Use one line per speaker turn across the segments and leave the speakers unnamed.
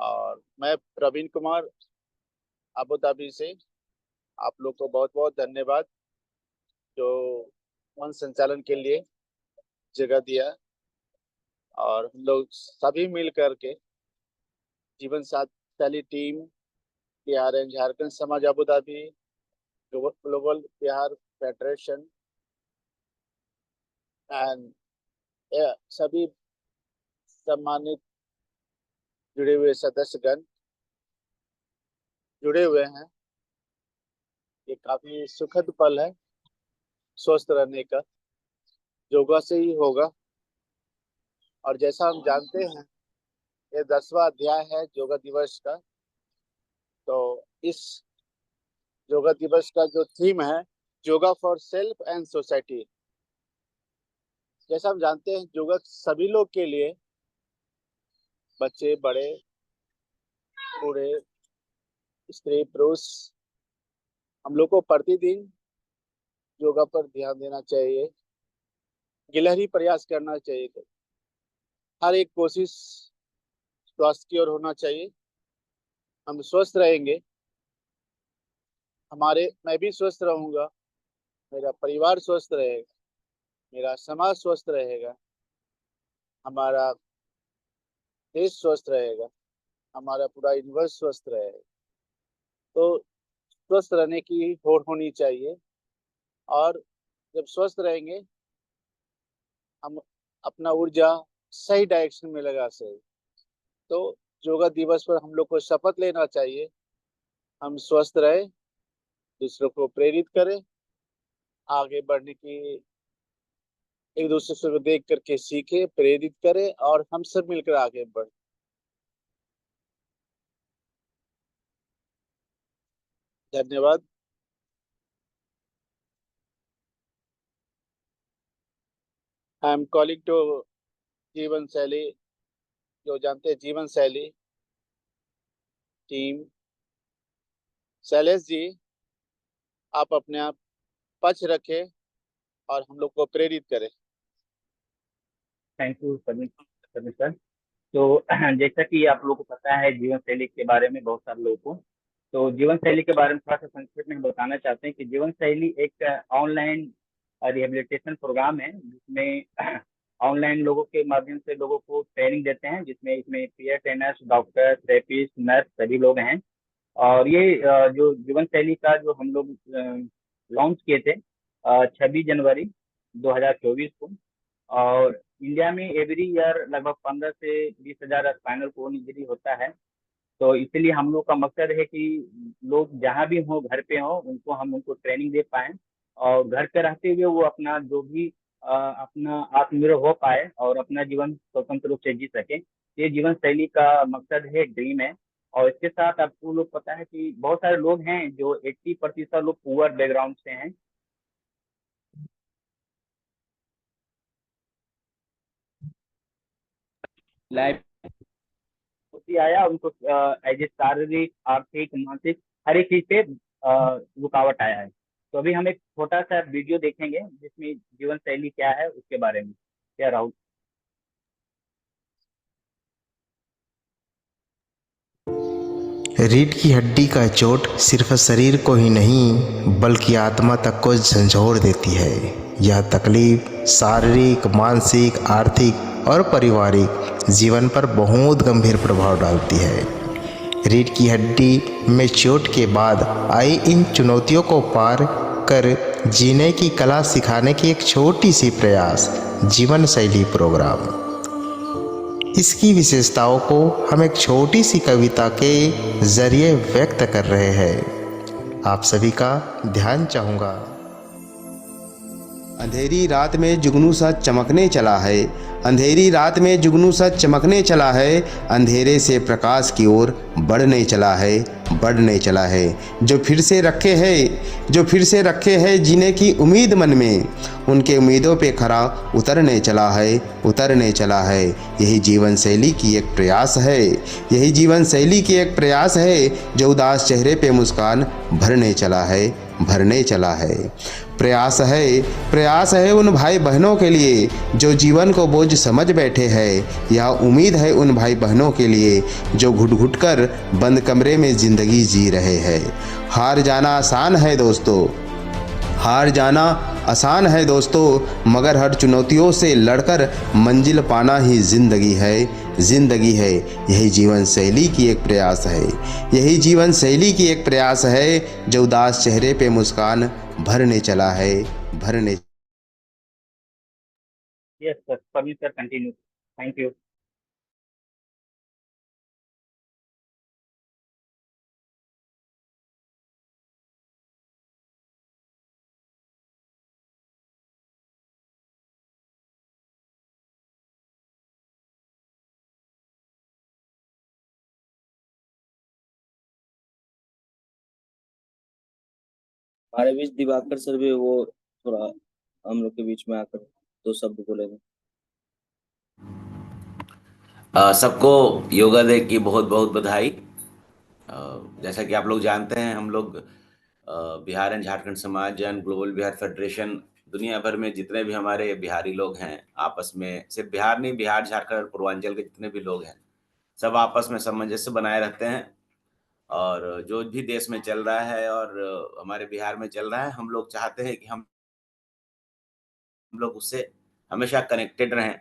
और मैं Praveen Kumar Abu Dhabi से। आप लोग को बहुत बहुत धन्यवाद जो मन संचालन के लिए जगह दिया। और हम लोग सभी मिल करके जीवन साथ पहली टीम बिहार एंड झारखंड समाज Abu Dhabi, global Bihar federation and सभी सम्मानित जुड़े हुए सदस्यगण जुड़े हुए हैं। ये काफी सुखद पल है स्वस्थ रहने का, योगा से ही होगा। और जैसा हम जानते हैं ये 10वां अध्याय है योगा दिवस का। तो इस योगा दिवस का जो थीम है yoga for self and society. जैसा हम जानते हैं योगा सभी लोग के लिए, बच्चे बड़े बूढ़े स्त्री पुरुष, हम लोग को प्रतिदिन योगा पर ध्यान देना चाहिए, गिलहरी प्रयास करना चाहिए। हर एक कोशिश स्वास्थ्य की ओर होना चाहिए। हम स्वस्थ रहेंगे, मैं भी स्वस्थ रहूंगा, मेरा परिवार स्वस्थ रहेगा, मेरा समाज स्वस्थ रहेगा, हमारा देश स्वस्थ रहेगा, हमारा पूरा यूनिवर्स स्वस्थ रहेगा। तो स्वस्थ रहने की होड़ होनी चाहिए। और जब स्वस्थ रहेंगे हम अपना ऊर्जा सही डायरेक्शन में लगा सके। तो योगा दिवस पर हम लोग को शपथ लेना चाहिए, हम स्वस्थ रहे, दूसरों को प्रेरित करें, आगे बढ़ने की, एक दूसरे को देख करके सीखे, प्रेरित करें और हम सब मिलकर आगे बढ़े। धन्यवाद। आई एम कॉलिंग टू जीवन शैली, जो जानते हैं जीवन शैली टीम। शैलेश जी, आप अपने आप पक्ष रखें और हम लोग को प्रेरित करें।
थैंक यू सभी सर। तो जैसा कि आप लोगों को पता है जीवन शैली के बारे में बहुत सारे लोगों को, तो जीवन शैली के बारे में थोड़ा सा संक्षेप में बताना चाहते हैं कि जीवन शैली एक ऑनलाइन रिहेबिलिटेशन प्रोग्राम है जिसमें ऑनलाइन लोगों के माध्यम से लोगों को ट्रेनिंग देते हैं, जिसमें इसमें peer trainers, doctor, therapist, nurse सभी लोग हैं। और ये जो जीवन शैली का जो हम लोग लॉन्च किए थे 26 जनवरी 2024 को। और इंडिया में एवरी ईयर लगभग 15 से 20 हजार स्पाइनल कोड इंजरी होता है। तो इसीलिए हम लोग का मकसद है कि लोग जहाँ भी हो, घर पे हो, उनको ट्रेनिंग दे पाएं और घर पे रहते हुए वो अपना जो भी अपना आत्मनिर्भर हो पाए और अपना जीवन स्वतंत्र रूप से जी सके। ये जीवन शैली का मकसद है, ड्रीम है। और इसके साथ आपको लोग पता है कि बहुत सारे लोग हैं जो 80% लोग पुअर बैकग्राउंड से हैं। लाइफ आया उनको एज ए शारीरिक, आर्थिक, मानसिक हर एक चीज पे रुकावट आया है। तो अभी हम एक छोटा सा वीडियो देखेंगे जिसमें जीवन शैली क्या है उसके बारे में। क्या राहुल?
रीढ़ की हड्डी का चोट सिर्फ शरीर को ही नहीं बल्कि आत्मा तक को झंझोर देती है। यह तकलीफ शारीरिक, मानसिक, आर्थिक और पारिवारिक जीवन पर बहुत गंभीर प्रभाव डालती है। रीढ़ की हड्डी में चोट के बाद आई इन चुनौतियों को पार कर जीने की कला सिखाने की एक छोटी सी प्रयास जीवन शैली प्रोग्राम। इसकी विशेषताओं को हम एक छोटी सी कविता के जरिए व्यक्त कर रहे हैं। आप सभी का ध्यान चाहूँगा।
अंधेरी रात में जुगनू सा चमकने चला है, अंधेरी रात में जुगनू सा चमकने चला है, अंधेरे से प्रकाश की ओर बढ़ने चला है, बढ़ने चला है। जो फिर से रखे है जीने की उम्मीद मन में, उनके उम्मीदों पे खरा उतरने चला है, उतरने चला है। यही जीवन शैली की एक प्रयास है, यही जीवन शैली की एक प्रयास है जो उदास चेहरे पे मुस्कान भरने चला है, भरने चला है। प्रयास है उन भाई बहनों के लिए जो जीवन को बोझ समझ बैठे हैं। यह उम्मीद है उन भाई बहनों के लिए जो घुट घुट कर बंद कमरे में ज़िंदगी जी रहे हैं। हार जाना आसान है दोस्तों, हार जाना आसान है दोस्तों, मगर हर चुनौतियों से लड़कर मंजिल पाना ही ज़िंदगी है। यही जीवन शैली की एक प्रयास है, यही जीवन शैली की एक प्रयास है जो उदास चेहरे पे मुस्कान भरने चला है, भरने।
Yes sir, permit sir, continue. Thank you.
हमारे बीच दिवाकर सर भी, वो थोड़ा हम लोग के बीच में आकर दो शब्द बोलेंगे।
सबको योगा डे की बहुत बहुत बधाई। जैसा कि आप लोग जानते हैं, हम लोग बिहार एंड झारखंड समाज एंड ग्लोबल बिहार फेडरेशन, दुनिया भर में जितने भी हमारे बिहारी लोग हैं आपस में, सिर्फ बिहार नहीं, बिहार झारखंड और पूर्वांचल के जितने भी लोग हैं, सब आपस में सामंजस्य बनाए रखते हैं। और जो भी देश में चल रहा है और हमारे बिहार में चल रहा है, हम लोग चाहते हैं कि हम लोग उससे हमेशा कनेक्टेड रहें।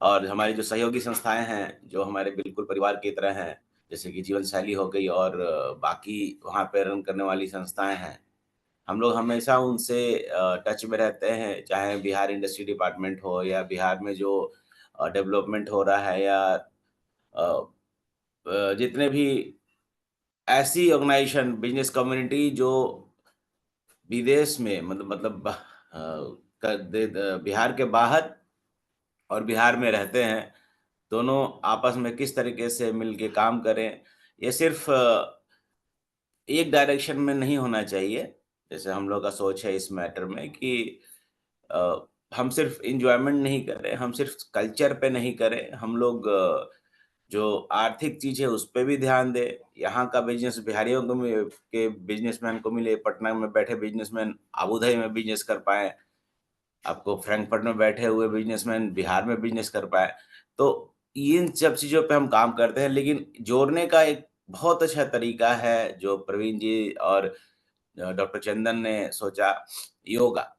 और हमारी जो सहयोगी संस्थाएं हैं, जो हमारे बिल्कुल परिवार की तरह हैं, जैसे कि जीवन शैली हो गई और बाकी वहाँ पे रन करने वाली संस्थाएं हैं, हम लोग हमेशा उनसे टच में रहते हैं। चाहे बिहार इंडस्ट्री डिपार्टमेंट हो या बिहार में जो डेवलपमेंट हो रहा है, या जितने भी ऐसी ऑर्गेनाइजेशन, बिजनेस कम्युनिटी जो विदेश में मतलब बिहार के बाहर और बिहार में रहते हैं, दोनों आपस में किस तरीके से मिलके काम करें। ये सिर्फ एक डायरेक्शन में नहीं होना चाहिए। जैसे हम लोग का सोच है इस मैटर में कि हम सिर्फ एन्जॉयमेंट नहीं करें, हम सिर्फ कल्चर पे नहीं करें, हम लोग जो आर्थिक चीज़ है उस पे भी ध्यान दें। यहाँ का बिज़नेस बिहारियों को के बिज़नेसमैन को मिले, पटना में बैठे बिज़नेसमैन अबू धाबी में बिज़नेस कर पाएँ, आपको फ्रैंकफर्ट में बैठे हुए बिज़नेसमैन बिहार में बिज़नेस कर पाएँ। तो इन सब चीज़ों पे हम काम करते हैं, लेकिन जोड़ने का एक बहुत अच्छा तरीका है जो प्रवीण जी और डॉक्टर चंदन ने सोचा, योगा।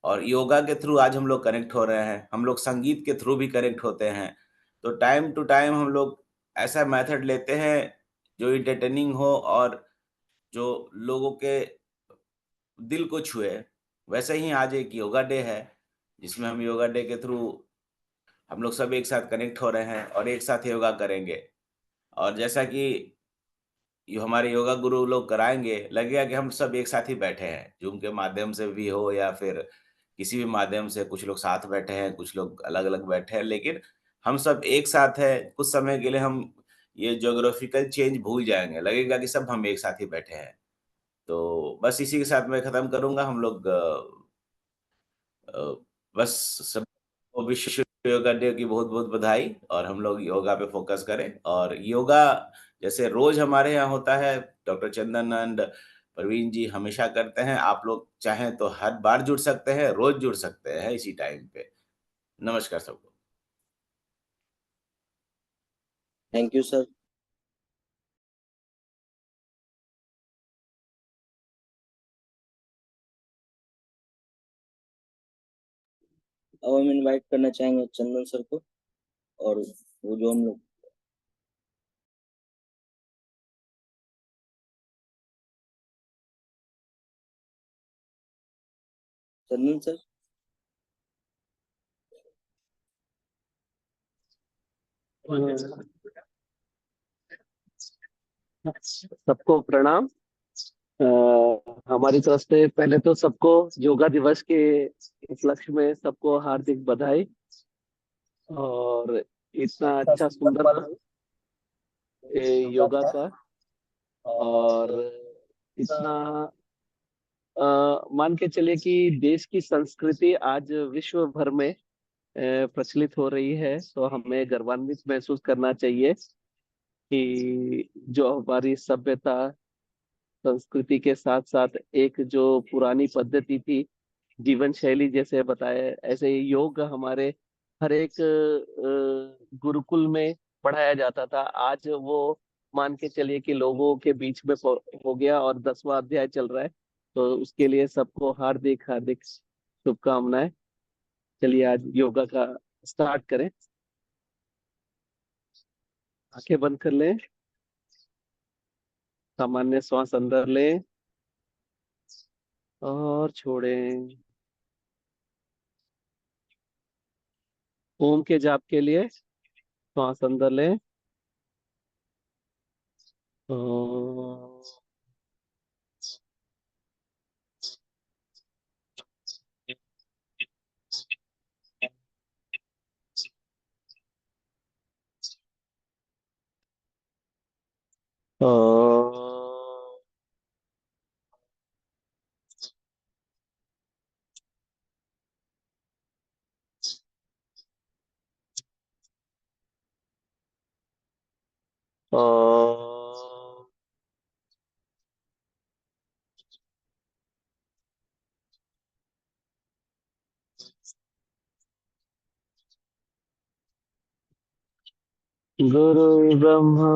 और योगा के थ्रू आज हम लोग कनेक्ट हो रहे हैं, हम लोग संगीत के थ्रू भी कनेक्ट होते हैं। तो टाइम टू टाइम हम लोग ऐसा मेथड लेते हैं जो एंटरटेनिंग हो और जो लोगों के दिल को छुए। वैसे ही आज एक योगा डे है, जिसमें हम योगा डे के थ्रू हम लोग सब एक साथ कनेक्ट हो रहे हैं और एक साथ योगा करेंगे। और जैसा कि ये हमारे योगा गुरु लोग कराएँगे, लगेगा कि हम सब एक साथ ही बैठे हैं, ज़ूम के माध्यम से भी हो या फिर किसी भी माध्यम से। कुछ लोग साथ बैठे हैं, कुछ लोग अलग-अलग बैठे हैं, लेकिन हम सब एक साथ हैं। कुछ समय के लिए हम ये ज्योग्राफिकल चेंज भूल जाएँगे, लगेगा कि सब हम एक साथ ही बैठे हैं। तो बस इसी के साथ मैं खत्म करूँगा। हम लोग अ, बस सबको विश्व योगा डे की बहुत-बहुत बधाई। और हम लोग योगा पे फ़ोकस करें, और योगा जैसे रोज़ हमारे यहाँ होता है, डॉक्टर चंदन एंड प्रवीण जी हमेशा करते हैं। आप लोग चाहें तो हर बार जुड़ सकते हैं, रोज़ जुड़ सकते हैं इसी टाइम पे। नमस्कार सबको।
Thank you sir. अब हम इनवाइट करना चाहेंगे चंदन सर को, और वो जो हम लोग चंदन सर।
सबको प्रणाम। अ, हमारी तरफ से पहले तो सबको योगा दिवस के उपलक्ष्य में सबको हार्दिक बधाई। और इतना अच्छा सुंदर योगा का, और इतना मान के चलिए कि देश की संस्कृति आज विश्व भर में प्रचलित हो रही है, तो हमें गर्वान्वित महसूस करना चाहिए कि जो हमारी सभ्यता संस्कृति के साथ साथ एक जो पुरानी पद्धति थी जीवन शैली जैसे बताया, ऐसे ही योग हमारे हर एक गुरुकुल में पढ़ाया जाता था। आज वो मान के चलिए कि लोगों के बीच में हो गया और 10वां अध्याय चल रहा है। तो उसके लिए सबको हार्दिक हार्दिक शुभकामनाएं। चलिए आज योगा का स्टार्ट करें। आंखें बंद कर लें, सामान्य श्वास अंदर लें और छोड़ें। ओम के जाप के लिए श्वास अंदर लें और और गुरु ब्रह्मा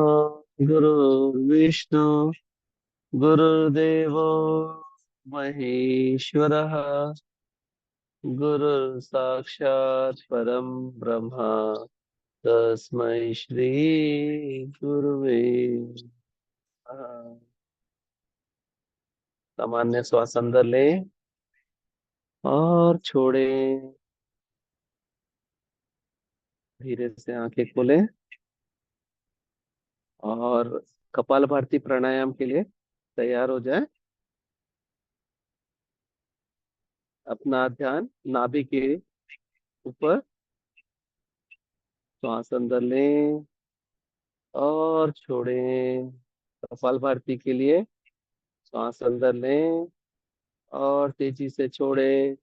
गुरु विष्णु गुरुदेवो महेश्वरः गुरु साक्षात् परम ब्रह्मा तस्मै श्री गुरुवे नमः। सामान्य श्वास अंदर लें और छोड़ें। धीरे से आंखें खोलें और कपालभाति प्राणायाम के लिए तैयार हो जाए। अपना ध्यान नाभि के ऊपर, श्वास अंदर लें और छोड़ें। कपालभाति के लिए श्वास अंदर लें और तेजी से छोड़ें।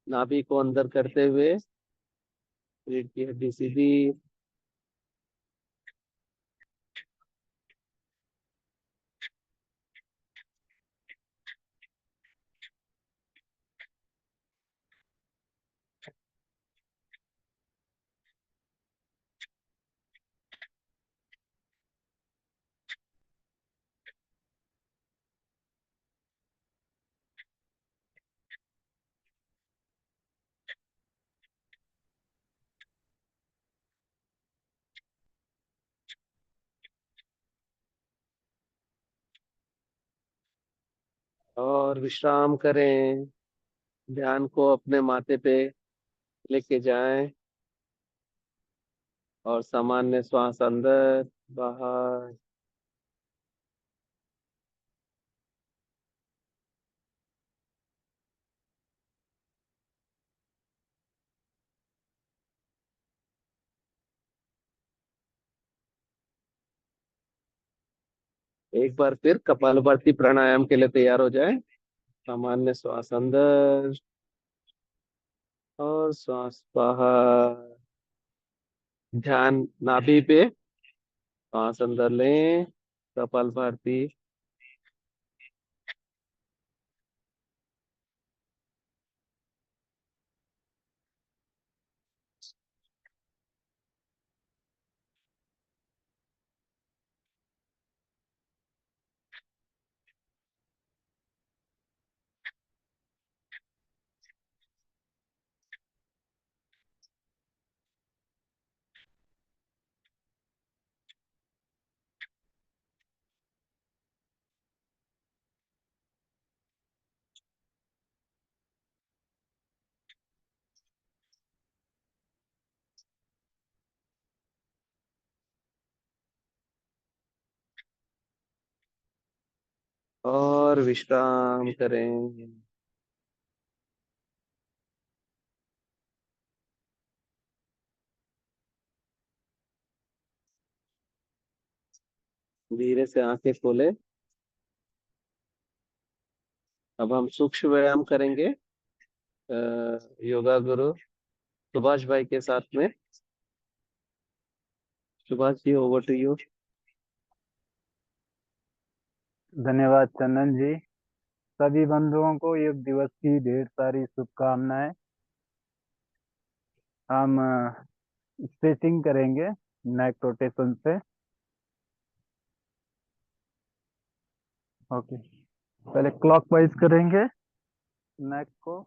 नाभि को अंदर करते हुए रीढ़ की हड्डी सीधी। और विश्राम करें। ध्यान को अपने माथे पे लेके जाएं और सामान्य श्वास अंदर बाहर। एक बार फिर कपालभाति प्राणायाम के लिए तैयार हो जाए। सामान्य श्वास अंदर और श्वास बाहर। ध्यान नाभि पे, श्वास अंदर लें। कपालभाति। और विश्राम करें। धीरे से आंखें खोले। अब हम सूक्ष्म व्यायाम करेंगे योगा गुरु सुभाष भाई के साथ में। Subhash ji, over to you.
धन्यवाद चंदन जी। सभी बंधुओं को योग दिवस की ढेर सारी शुभकामनाएं। हम स्ट्रेचिंग करेंगे नेक रोटेशन से। ओके, पहले क्लॉकवाइज करेंगे नेक को।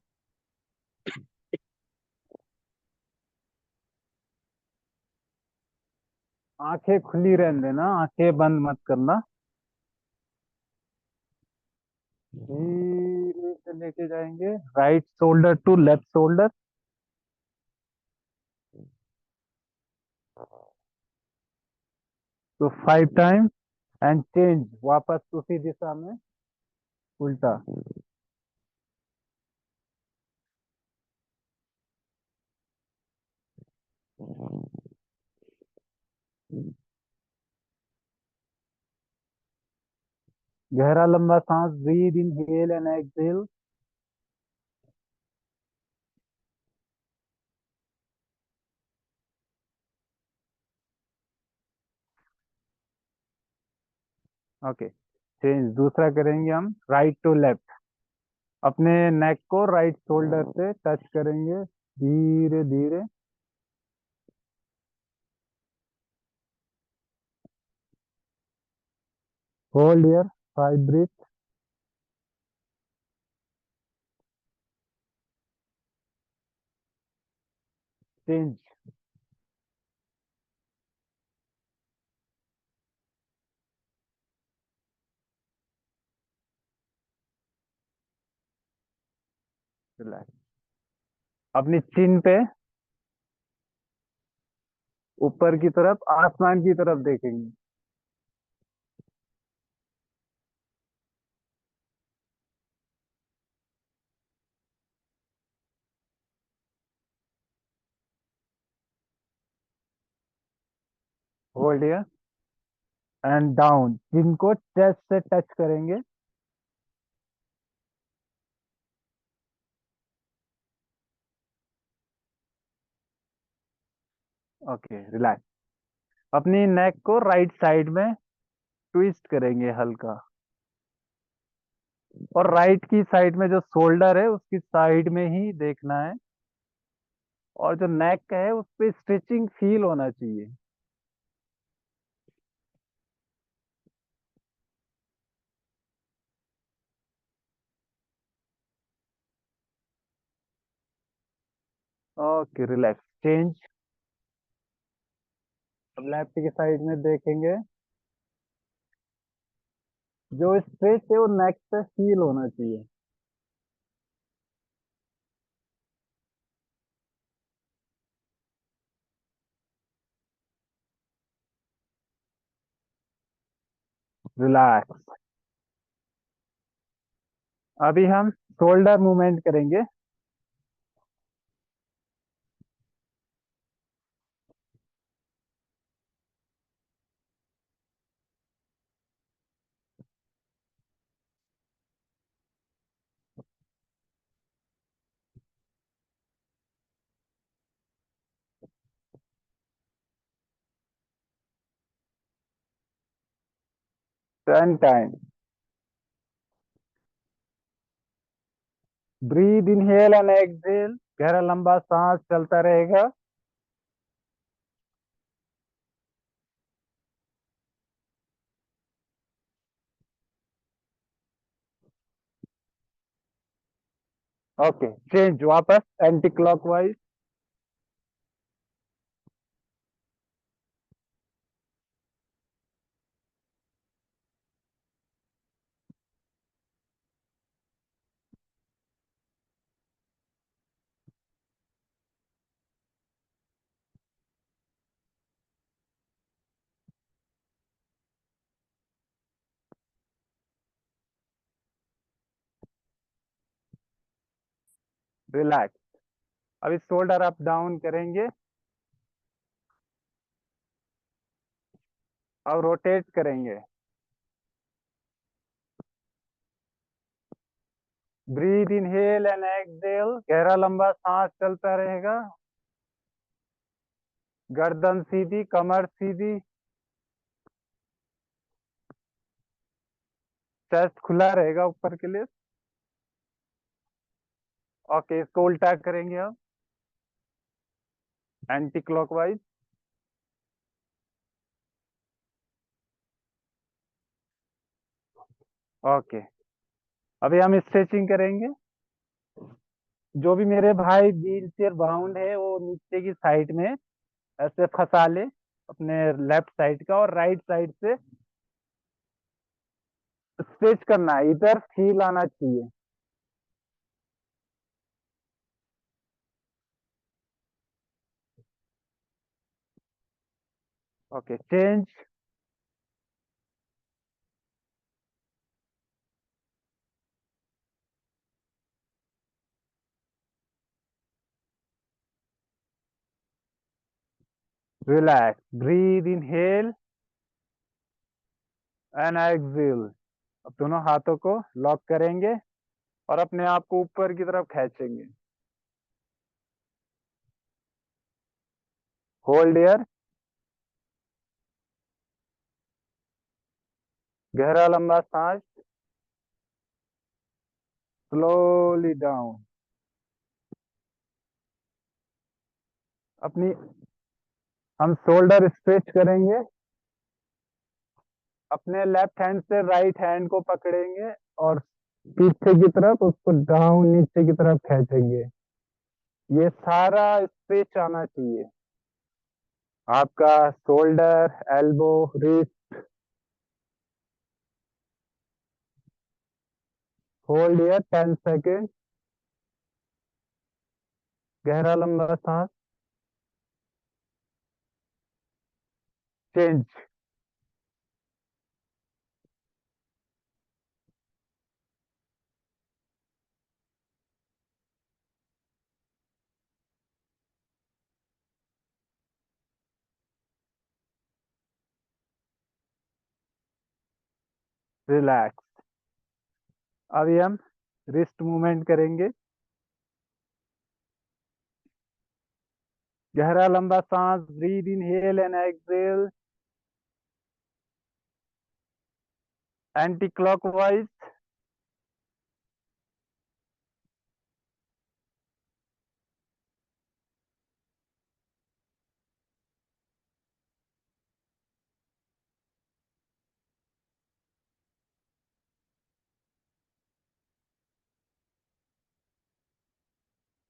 आंखें खुली रहने देना, आंखें बंद मत करना। धीरे से लेके जाएंगे right shoulder to left shoulder. तो 5 टाइम एंड चेंज, वापस उसी दिशा में उल्टा। गहरा लंबा सांस, breathe in, hello and exhale. Okay, change दूसरा करेंगे हम राइट टू लेफ्ट। अपने नेक को राइट शोल्डर से टच करेंगे धीरे धीरे। Hold here 5 breath. Change. Relax. अपनी चिन पे ऊपर की तरफ, आसमान की तरफ देखेंगे। Hold here and down. Chin को चेस्ट से टच करेंगे। Okay, relax. अपनी नेक को राइट साइड में ट्विस्ट करेंगे हल्का, और राइट की साइड में जो शोल्डर है उसकी साइड में ही देखना है, और जो नेक का है उस पे स्ट्रेचिंग फील होना चाहिए। Okay, relax. चेंज। अब लेफ्ट की साइड में देखेंगे। जो स्ट्रेच है वो नेक पे फील होना चाहिए। रिलैक्स। अभी हम शोल्डर मूवमेंट करेंगे। Turn time. Breathe inhale and exhale. गहरा लंबा सांस चलता रहेगा। ओके, चेंज वापस एंटी क्लॉकवाइज। रिलैक्स। अभी शोल्डर अप डाउन करेंगे और रोटेट करेंगे। Breathe inhale and exhale. गहरा लंबा सांस चलता रहेगा। गर्दन सीधी, कमर सीधी, चेस्ट खुला रहेगा ऊपर के लिए। ओके, इसको उल्टा करेंगे अब, एंटी क्लॉकवाइज। ओके, अभी हम स्ट्रेचिंग करेंगे। जो भी मेरे भाई व्हील चेयर बाउंड है वो नीचे की साइड में ऐसे फंसा ले अपने लेफ्ट साइड का, और राइट साइड से स्ट्रेच करना है, इधर फील आना चाहिए। Okay, change. Relax, breathe, inhale and exhale. अब दोनों हाथों को लॉक करेंगे और अपने आप को ऊपर की तरफ खींचेंगे। होल्ड एयर, गहरा लंबा सांस, स्लोली डाउन। अपनी हम शोल्डर स्ट्रेच करेंगे, अपने लेफ्ट हैंड से राइट हैंड को पकड़ेंगे और पीछे की तरफ उसको डाउन नीचे की तरफ खींचेंगे। ये सारा स्ट्रेच आना चाहिए, आपका shoulder, elbow, wrist. Hold here 10 second, गहरा लंबा सांस, चेंज। रिलैक्स। अभी हम रिस्ट मूवमेंट करेंगे। गहरा लंबा सांस, breathe inhale and exhale, anti clockwise.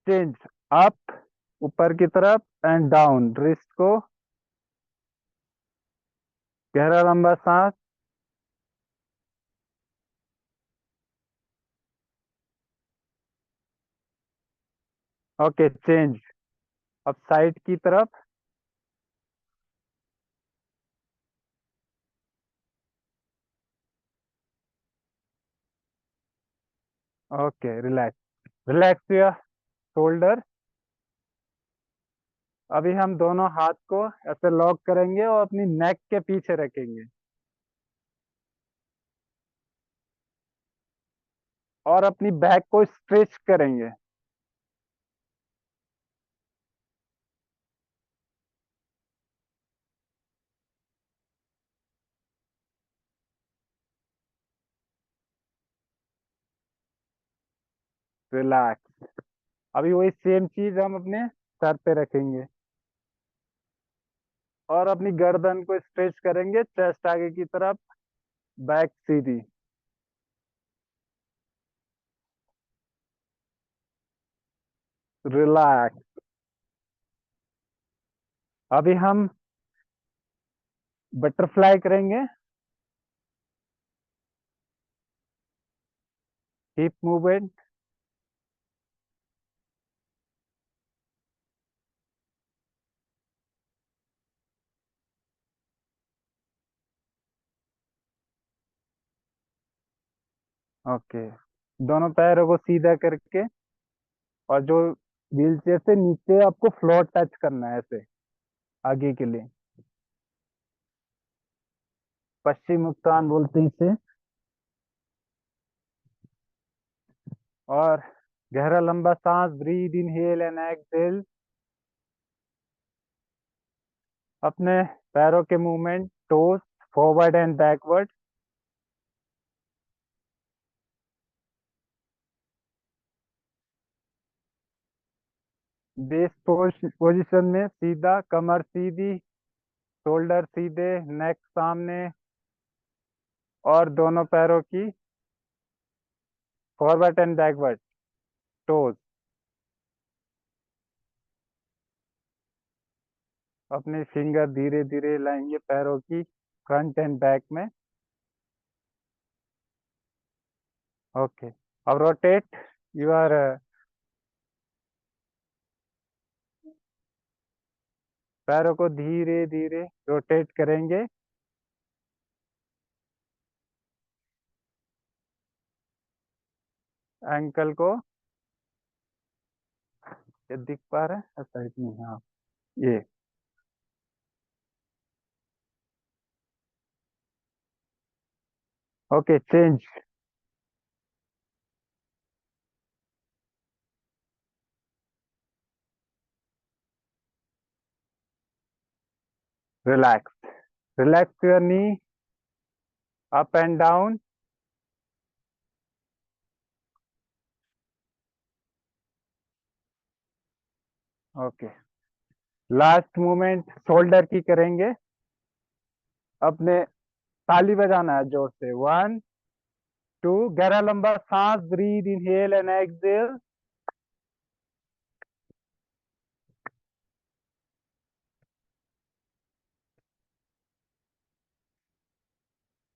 Change, up, ऊपर की तरफ एंड डाउन। रिस्ट को, गहरा लंबा सांस, ओके, चेंज। अब साइड की तरफ, okay, relax. Relax your shoulder. अभी हम दोनों हाथ को ऐसे लॉक करेंगे और अपनी नेक के पीछे रखेंगे और अपनी बैक को स्ट्रेच करेंगे। रिलैक्स। अभी वही सेम चीज हम अपने सर पे रखेंगे और अपनी गर्दन को स्ट्रेच करेंगे, चेस्ट आगे की तरफ, बैक सीधी। रिलैक्स। अभी हम बटरफ्लाई करेंगे, हिप मूवमेंट। ओके, दोनों पैरों को सीधा करके, और जो व्हील चेयर से नीचे आपको फ्लोर टच करना है ऐसे आगे के लिए। पश्चिम उत्तान बोलते हैं इसे। और गहरा लंबा सांस, ब्रीद इनहेल एंड एक्सहेल। अपने पैरों के movement, toes forward and backward. Base position में सीधा, कमर सीधी, शोल्डर सीधे, नेक सामने, और दोनों पैरों की फॉरवर्ड एंड बैकवर्ड टोज अपने फिंगर धीरे धीरे लाएंगे पैरों की फ्रंट एंड बैक में। ओके, अब रोटेट यूर पैरों को धीरे धीरे रोटेट करेंगे। एंकल को, ये दिख पा रहा है साइड में? हाँ, ये okay. Change, relax, relax your knee, up and down. Okay, last movement shoulder की करेंगे। अपने ताली बजाना है जोर से। 1 2, गहरा लंबा सांस, breathe inhale and exhale.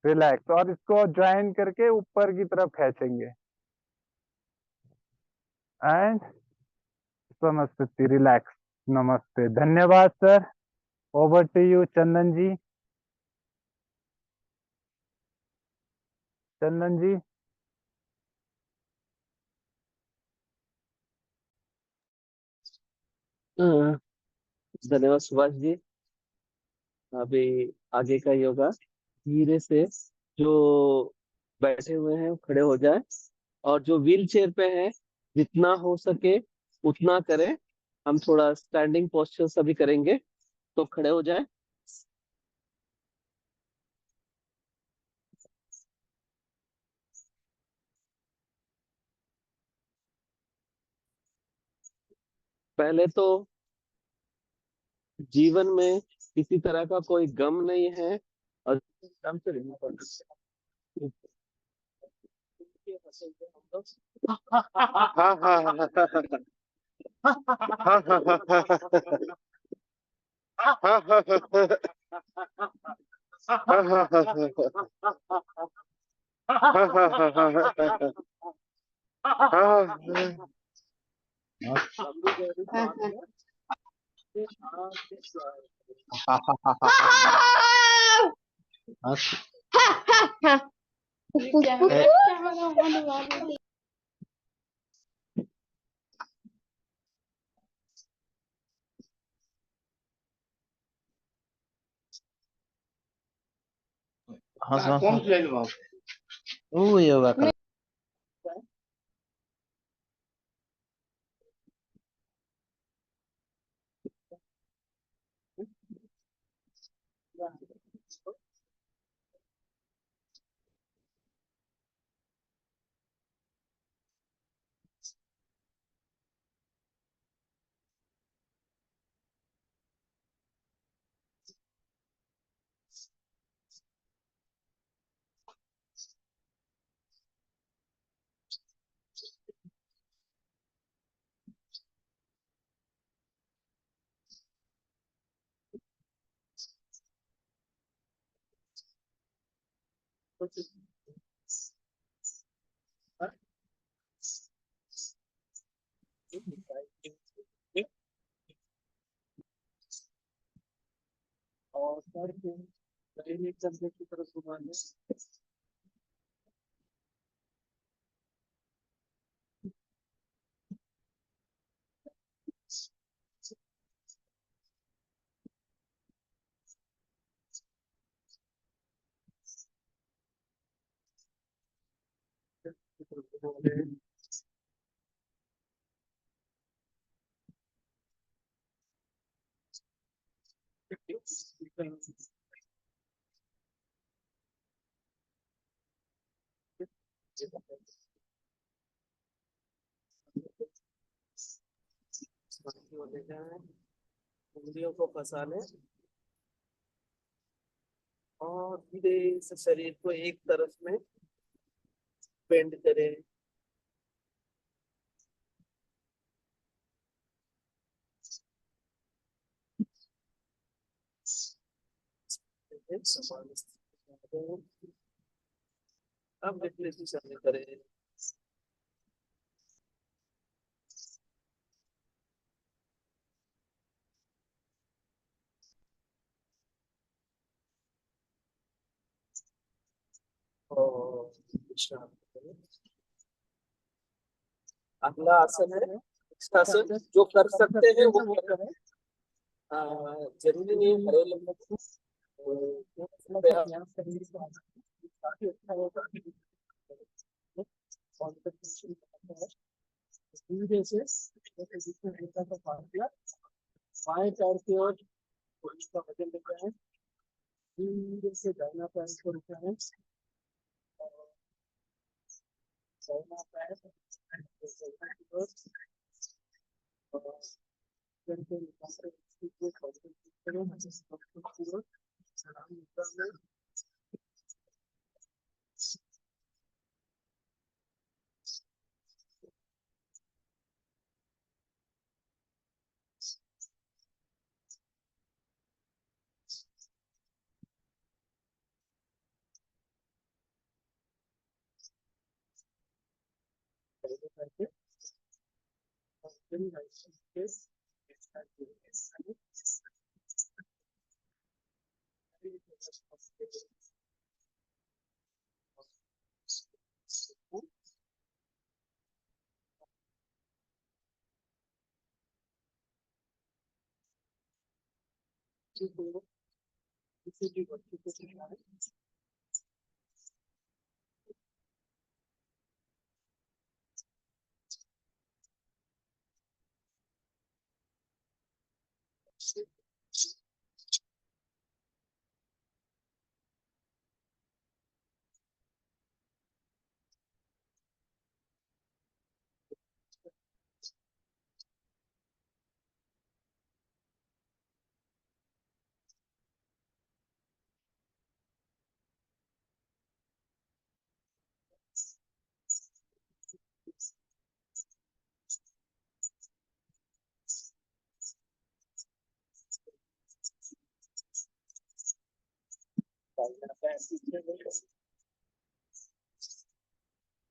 Relax, और इसको ज्वाइन करके ऊपर की तरफ खींचेंगे। एंड समस्ती, रिलैक्स। नमस्ते, धन्यवाद sir. Over to you Chandan ji. Chandan ji.
हाँ, धन्यवाद सुभाष जी। अभी आगे का योगा धीरे से, जो बैठे हुए हैं वो खड़े हो जाए, और जो व्हील चेयर पे है जितना हो सके उतना करें। हम थोड़ा स्टैंडिंग पोस्चर सभी करेंगे, तो खड़े हो जाए। पहले तो जीवन में किसी तरह का कोई गम नहीं है, और गम से नहीं पड़ना।
हाँ हाँ हाँ हाँ हाँ कौन प्लेग्राउंड? वो योगा कर।
और सर के दाहिने कंधे की तरफ घुमाना। को ले जाएं, उंगलियों को फंसा लें और धीरे से शरीर को एक तरफ में बेंड करें। समान स्थिति में करें। अब रिफ्लेक्शन में करें। और विश्राम करें। अगला आसन है आसन, जो कर सकते हैं वो करें। जरूरी नहीं है हरे लोगों को। धीरे से बाएं पैर की ओर उसका वजन लेते हैं, धीरे से दाहिना पैर को रुकते हैं, दाहिना पैर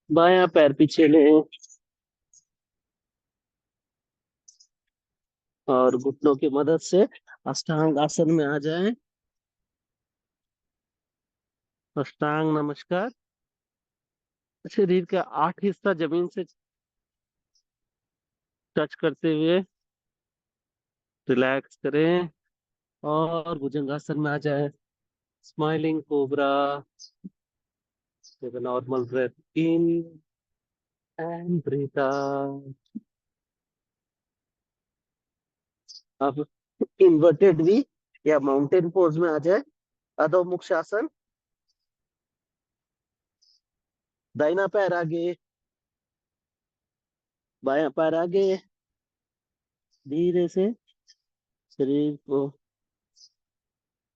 बायां पैर पीछे लें और घुटनों की मदद से अष्टांग आसन में आ जाएं। अष्टांग नमस्कार। शरीर का 8 हिस्सा जमीन से टच करते हुए रिलैक्स करें और भुजंगासन में आ जाए। Smiling cobra. Take a normal breath in and breathe out. अब इन्वर्टेड वी या माउंटेन पोज में आ जाए। अधोमुख शासन। दाहिना पैर आगे, बायां पैर आगे, धीरे से शरीर को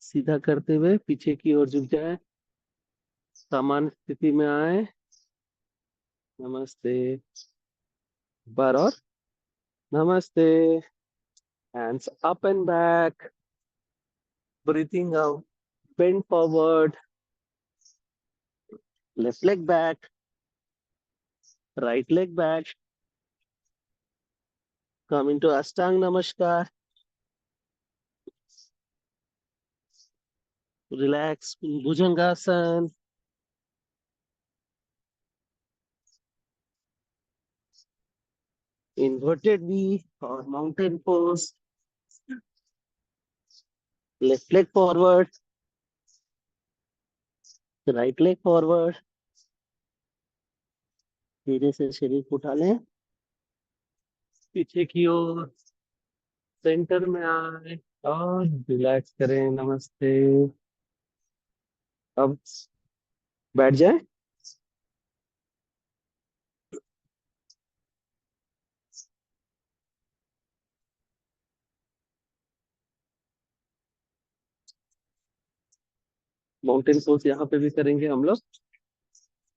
सीधा करते हुए पीछे की ओर झुक जाए, सामान्य स्थिति में आए। नमस्ते। बार और नमस्ते। Hands up and back. Breathing out. Bend forward. Left leg back. Right leg back. Come into Ashtang Namaskar. Relax. Bhujangasan. Inverted V or mountain pose. Left leg forward. Right leg forward. धीरे से शरीर को उठा लें, पीछे की ओर centre में आए और रिलैक्स करें। नमस्ते। अब बैठ जाए। माउंटेन पोज यहाँ पे भी करेंगे हम लोग।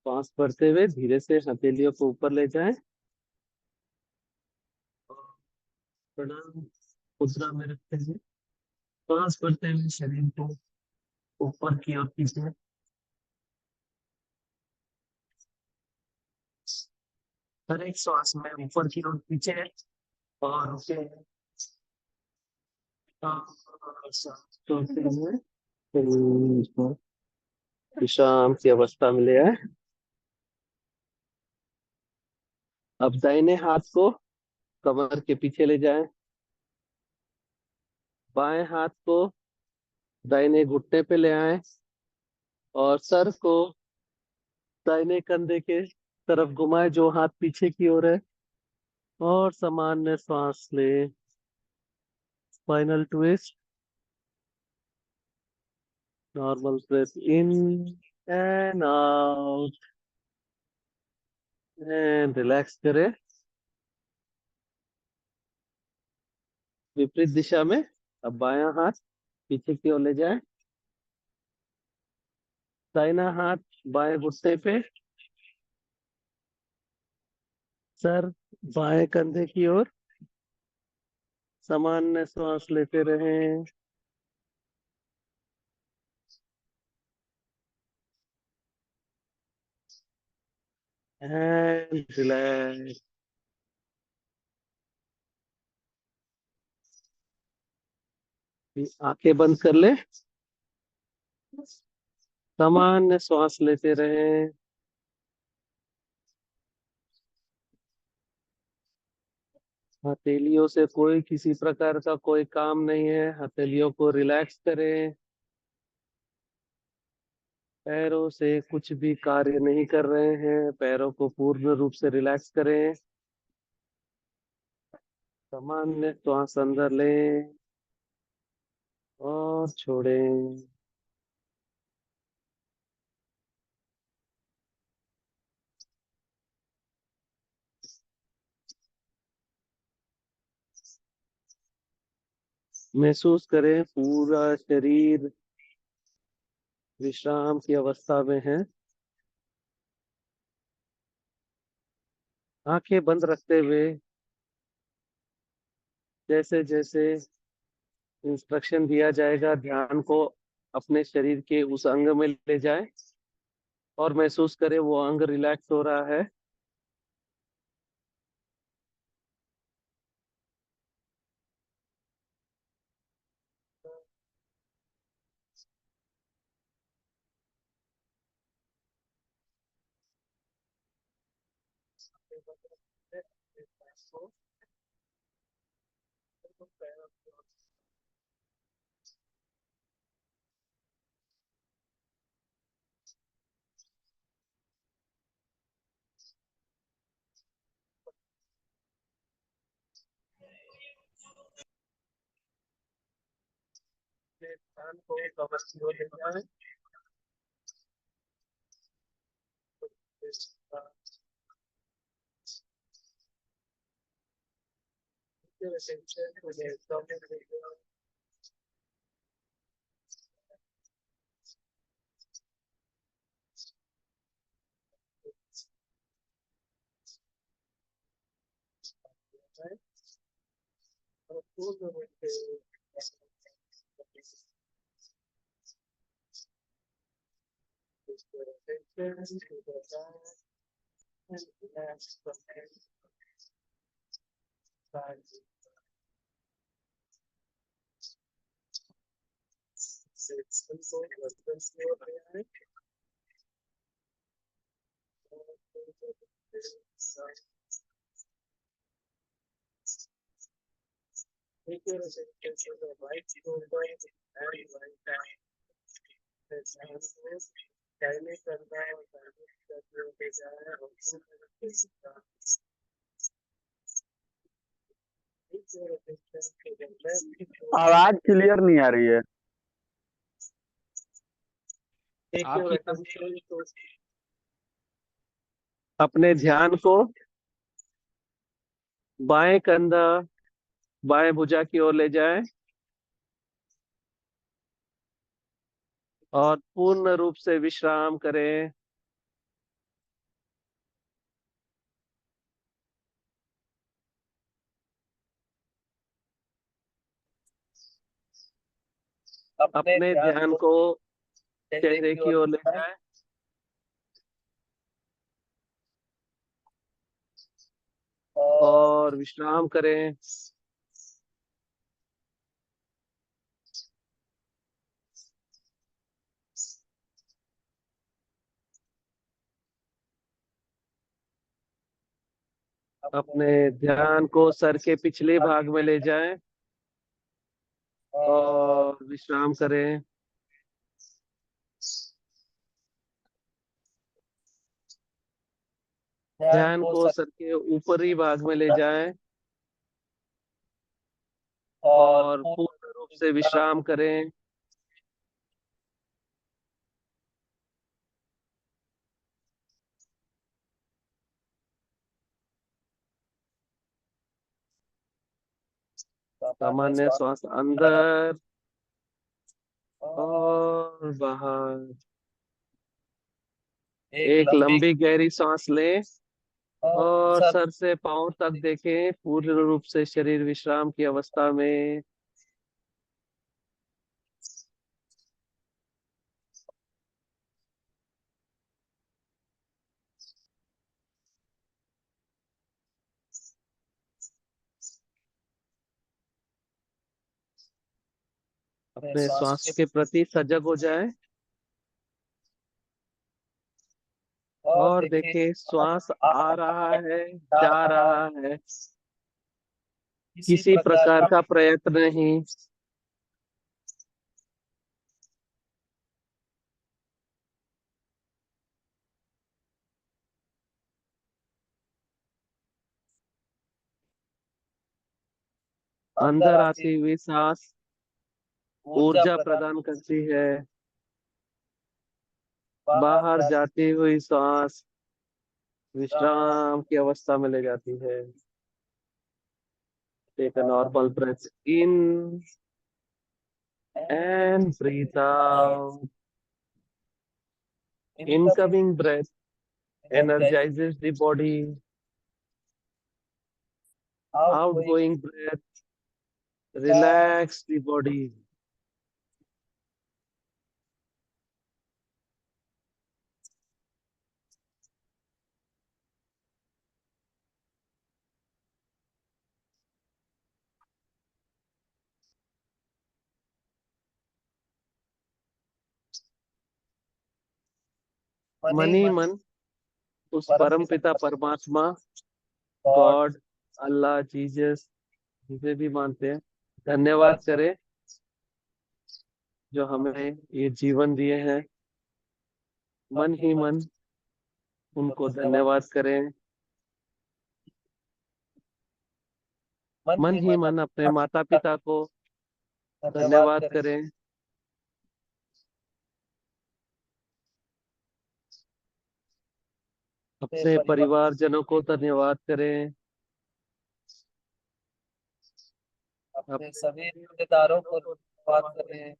सांस भरते हुए धीरे से हथेलियों को ऊपर ले जाएं। प्रणाम मुद्रा में रखते हुए सांस भरते हुए शरीर को ऊपर की ओर खींचे। हर एक श्वास में ऊपर की ओर खींचे और रुके। सांस छोड़ते हुए शरीर को विश्राम की अवस्था में ले आए। अब दाहिने हाथ को कमर के पीछे ले जाएं। बाएं हाथ को दाहिने घुटने पे ले आए और सर को दाहिने कंधे के तरफ घुमाए जो हाथ पीछे की ओर है और सामान्य श्वास ले। Spinal twist. Normal breath in and out and relax करें। विपरीत दिशा में अब बायां हाथ पीछे की ओर ले जाए। दाहिना हाथ बाएं घुटने पे, सर बाएं कंधे की ओर। सामान्य श्वास लेते रहें। And relax. आंखें बंद कर ले। सामान्य श्वास लेते रहें। हथेलियों से कोई किसी प्रकार का कोई काम नहीं है। हथेलियों को रिलैक्स करें। पैरों से कुछ भी कार्य नहीं कर रहे हैं। पैरों को पूर्ण रूप से रिलैक्स करें। सामान्य श्वास अंदर लें और छोड़ें। महसूस करें पूरा शरीर विश्राम की अवस्था में है। आंखें बंद रखते हुए जैसे जैसे इंस्ट्रक्शन दिया जाएगा ध्यान को अपने शरीर के उस अंग में ले जाए और महसूस करें वो अंग रिलैक्स हो रहा है। ध्यान को कमर की ओर ले जाएं।
आवाज क्लियर नहीं आ रही है।
अपने ध्यान को बाएं कंधा बाएं भुजा की ओर ले जाएं। और पूर्ण रूप से विश्राम करें। अपने ध्यान को चेहरे की ओर ले जाएं और विश्राम करें। अपने ध्यान को सर के पिछले भाग में ले जाएं और विश्राम करें। ध्यान को सर के ऊपरी भाग में ले जाएं और पूर्ण रूप से विश्राम करें। सामान्य श्वास अंदर और बाहर। एक लंबी गहरी सांस लें और सर से पांव तक देखें, पूर्ण रूप से शरीर विश्राम की अवस्था में। अपने श्वास के प्रति सजग हो जाएं और देखें श्वास आ रहा है, जा रहा है, किसी प्रकार का प्रयत्न नहीं। अंदर आती हुई सांस ऊर्जा प्रदान करती है, बाहर जाती हुई सांस विश्राम की अवस्था में ले जाती है। Take a normal breath in and breathe out. Incoming breath energizes the body. Outgoing breath relax the body. मन ही मन उस परम पिता परमात्मा, गॉड, अल्लाह, जीसस, जिसे भी मानते हैं, धन्यवाद करें जो हमें ये जीवन दिए हैं। मन ही मन उनको धन्यवाद करें। मन ही मन अपने माता पिता को धन्यवाद करें। अपने परिवारजनों को धन्यवाद करें। अपने सभी रिश्तेदारों को धन्यवाद करें।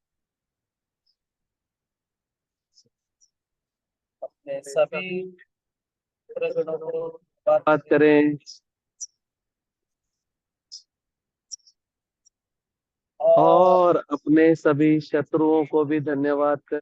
अपने सभी प्रगणों को धन्यवाद करें और अपने सभी शत्रुओं को भी धन्यवाद करें।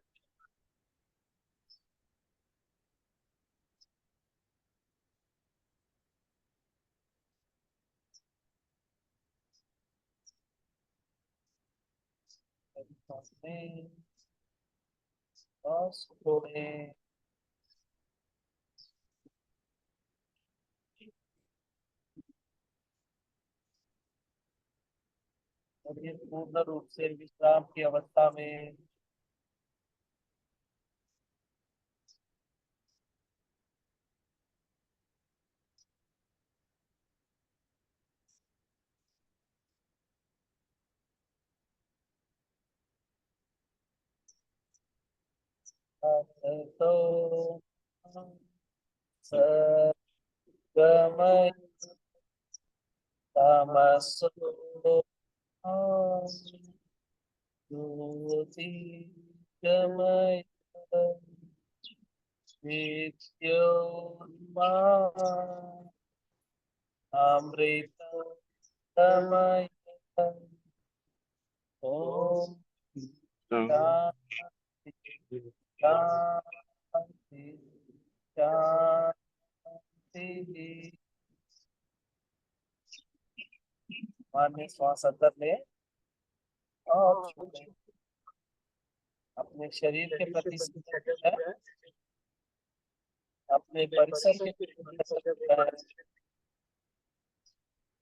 और ये पूर्ण रूप से विश्राम की अवस्था में तो गमय तमसो ज्योति
अमृतमय ओम शांति शांति शांति। माने श्वास अंदर ले और छोड़े। अपने शरीर के प्रति सजग है, अपने परिसर के प्रति सजग है,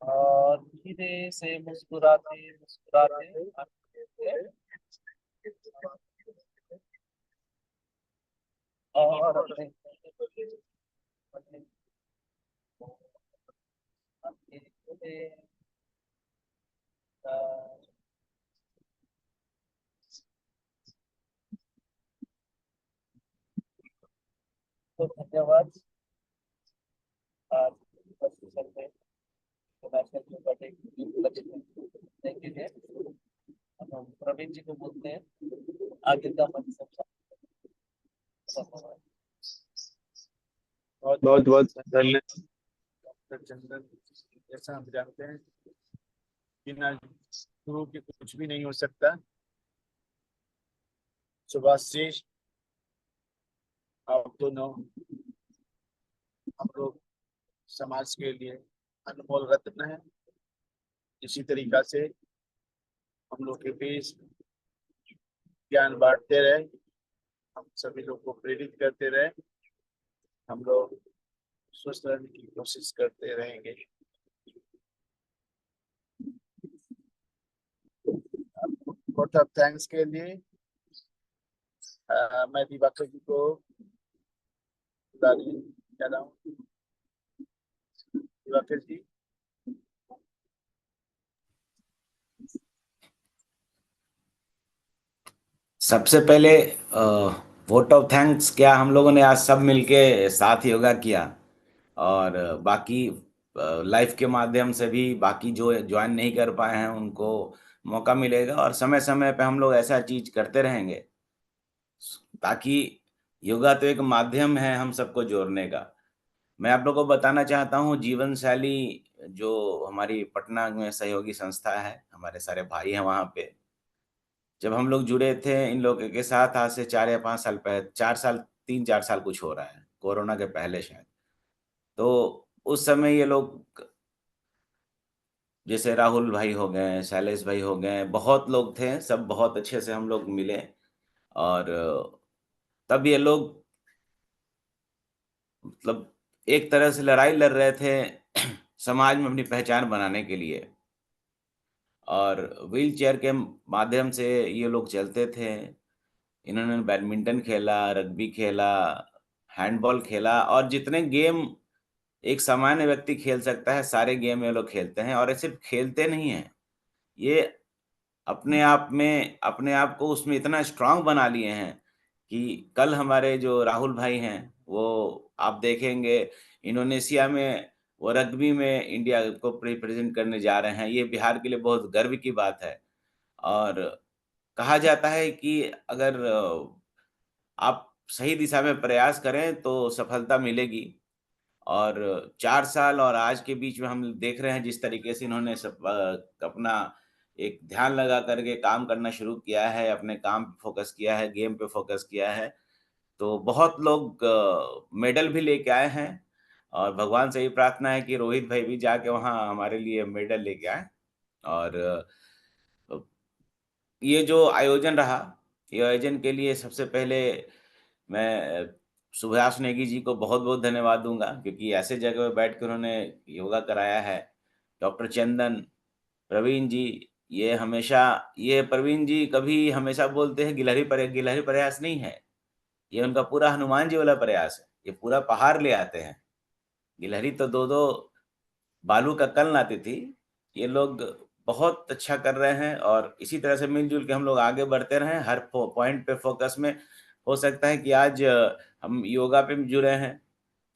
और धीरे से मुस्कुराते मुस्कुराते और अपने तो धन्यवाद। आज में नेशनल योगा डे के उपलक्ष्य के लिए हम प्रवीण जी को बोलते हैं आगे का मंच बहुत बहुत धन्यवाद। डॉक्टर चंदन, जैसा हम जानते हैं बिना गुरु के कुछ भी नहीं हो सकता। सुभाषिष आप दोनों हम लोग समाज के लिए अनमोल रत्न है। इसी तरीका से हम लोग के बीच ज्ञान बांटते रहे, हम सभी लोग को प्रेरित करते रहे, हम लोग स्वस्थ रहने की कोशिश करते रहेंगे। वोट ऑफ थैंक्स के लिए मैं दिवाकर जी को बुलाने जा रहा हूँ। दिवाकर जी।
सबसे पहले वोट ऑफ थैंक्स क्या हम लोगों ने आज सब मिलके साथ योगा किया, और बाकी लाइव के माध्यम से भी बाकी जो ज्वाइन नहीं कर पाए हैं उनको मौका मिलेगा, और समय समय पे हम लोग ऐसा चीज करते रहेंगे ताकि योगा तो एक माध्यम है हम सबको जोड़ने का। मैं आप लोगों को बताना चाहता हूँ, जीवन शैली जो हमारी पटना में सहयोगी संस्था है, हमारे सारे भाई हैं वहाँ पे। जब हम लोग जुड़े थे इन लोगों के साथ आज से 4 या 5 साल पहले, 4 साल 3-4 साल कुछ हो रहा है, कोरोना के पहले शायद। तो उस समय ये लोग जैसे राहुल भाई हो गए, शैलेश भाई हो गए, बहुत लोग थे, सब बहुत अच्छे से हम लोग मिले, और तब ये लोग मतलब एक तरह से लड़ाई लड़ रहे थे समाज में अपनी पहचान बनाने के लिए, और व्हील चेयर के माध्यम से ये लोग चलते थे। इन्होंने बैडमिंटन खेला, रग्बी खेला, हैंडबॉल खेला, और जितने गेम एक सामान्य व्यक्ति खेल सकता है सारे गेम ये लोग खेलते हैं। और ये सिर्फ खेलते नहीं हैं, ये अपने आप को उसमें इतना स्ट्रांग बना लिए हैं कि कल हमारे जो राहुल भाई हैं वो आप देखेंगे इंडोनेशिया में वो रग्बी में इंडिया को रिप्रेजेंट करने जा रहे हैं। ये बिहार के लिए बहुत गर्व की बात है, और कहा जाता है कि अगर आप सही दिशा में प्रयास करें तो सफलता मिलेगी। और 4 साल और आज के बीच में हम देख रहे हैं जिस तरीके से इन्होंने अपना एक ध्यान लगा करके काम करना शुरू किया है, अपने काम पे फ़ोकस किया है, गेम पे फ़ोकस किया है। तो बहुत लोग मेडल भी लेके आए हैं, और भगवान से यही प्रार्थना है कि रोहित भाई भी जाके वहाँ हमारे लिए मेडल लेके आएँ। और ये जो आयोजन रहा, ये आयोजन के लिए सबसे पहले मैं सुभाष नेगी जी को बहुत-बहुत धन्यवाद दूँगा, क्योंकि ऐसे जगह पे बैठ के उन्होंने योगा कराया है। डॉक्टर चंदन, प्रवीण जी, ये प्रवीण जी कभी हमेशा बोलते हैं गिलहरी प्रयास नहीं है, ये उनका पूरा हनुमान जी वाला प्रयास है। ये पूरा पहाड़ ले आते हैं। गिलहरी तो 2-2 बालू का कल लाती थी। ये लोग बहुत अच्छा कर रहे हैं, और इसी तरह से मिल-जुल के हम लोग आगे बढ़ते रहें, हर पॉइंट पे फ़ोकस में। हो सकता है कि आज हम योगा पे भी जुड़े हैं,